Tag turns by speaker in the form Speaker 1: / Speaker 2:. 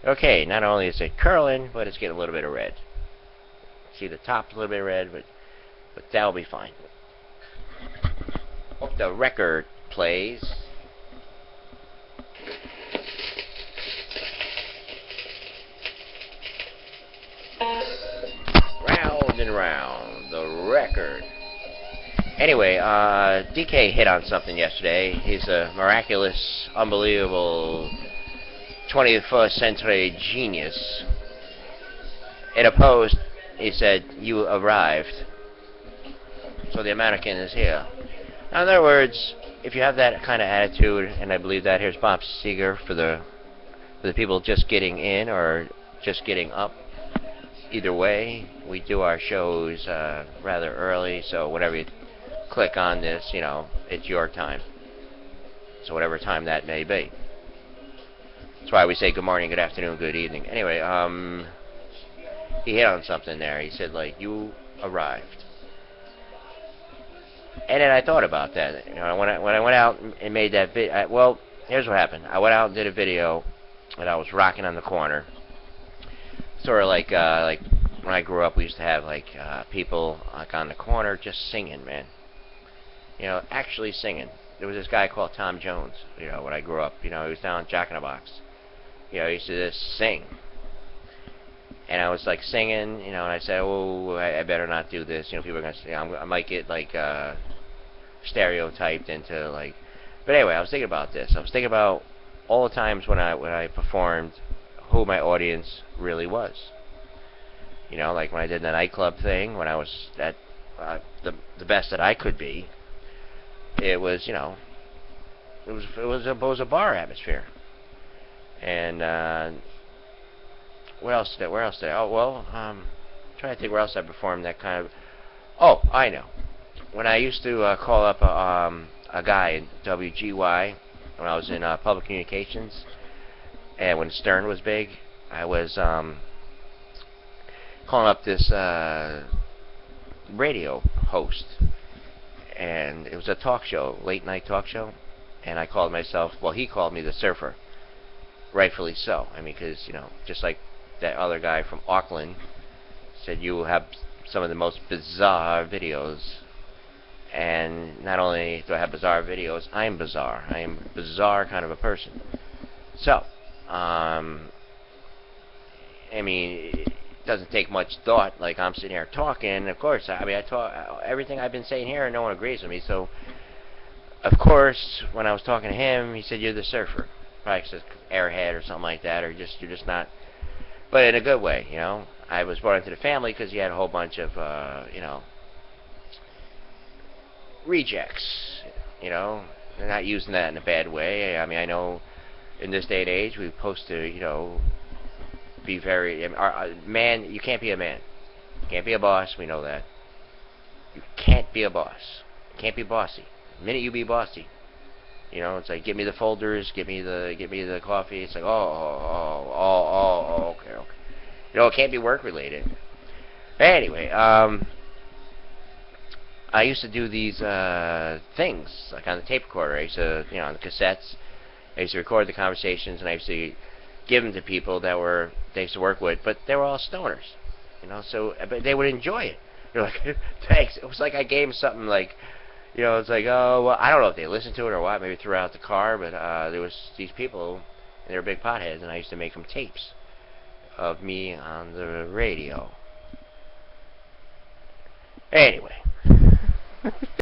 Speaker 1: Okay, not only is it curling, but it's getting a little bit of red. See the top's a little bit red, but that'll be fine. Hope the record plays. Round and round, the record. Anyway, DK hit on something yesterday. He's a miraculous, unbelievable 21st century genius. In a post, he said, "You arrived. So the American is here." Now, in other words, if you have that kind of attitude, and I believe that, here's Bob Seger for the people just getting in or just getting up. Either way, we do our shows rather early, so whenever you click on this, you know, it's your time. So whatever time that may be. That's why we say good morning, good afternoon, good evening. Anyway, he hit on something there. He said, like, you arrived. And then I thought about that. You know, when I went out and made that video, well, here's what happened. I went out and did a video, and I was rocking on the corner. Sort of like when I grew up, we used to have like people like on the corner just singing, man. You know, actually singing. There was this guy called Tom Jones. You know, when I grew up, you know, he was down Jack in the Box. You know, he used to just sing. And I was like singing, you know, and I said, oh, I better not do this. You know, people are gonna say I might get like stereotyped into like. But anyway, I was thinking about this. I was thinking about all the times when I performed, who my audience really was. You know, like when I did the nightclub thing, when I was at the best that I could be, it was, you know, it was a bar atmosphere. And where else did I? Oh well, trying to think where else I performed that kind of. Oh, I know. When I used to call up a guy in WGY when I was in public communications, and when Stern was big, I was calling up this radio host, and it was a talk show, late night talk show, and I called myself. Well, he called me the Surfer, rightfully so. I mean, because you know, just like that other guy from Auckland said, you have some of the most bizarre videos. And not only do I have bizarre videos, I'm bizarre. I am a bizarre kind of a person. So, I mean, it doesn't take much thought. Like, I'm sitting here talking. Of course, I mean, I talk everything I've been saying here, no one agrees with me. So, of course, when I was talking to him, he said, "You're the Surfer." Probably says airhead or something like that, or you're just not. But in a good way, you know. I was brought into the family because he had a whole bunch of, you know, rejects. You know, they're not using that in a bad way. I mean, I know in this day and age, we're supposed to, you know, be very man. You can't be a man. You can't be a boss. We know that. You can't be a boss. You can't be bossy. The minute you be bossy, you know, it's like, give me the folders, give me the coffee. It's like, okay. You know, it can't be work related. Anyway, I used to do these things like on the tape recorder. I used to, you know, on the cassettes. I used to record the conversations, and I used to give them to people that they used to work with, but they were all stoners, you know. So, but they would enjoy it. They're like, thanks. It was like I gave them something like. You know, it's like, oh, well, I don't know if they listened to it or what, maybe threw it out the car, but there was these people, and they were big potheads, and I used to make them tapes of me on the radio. Anyway.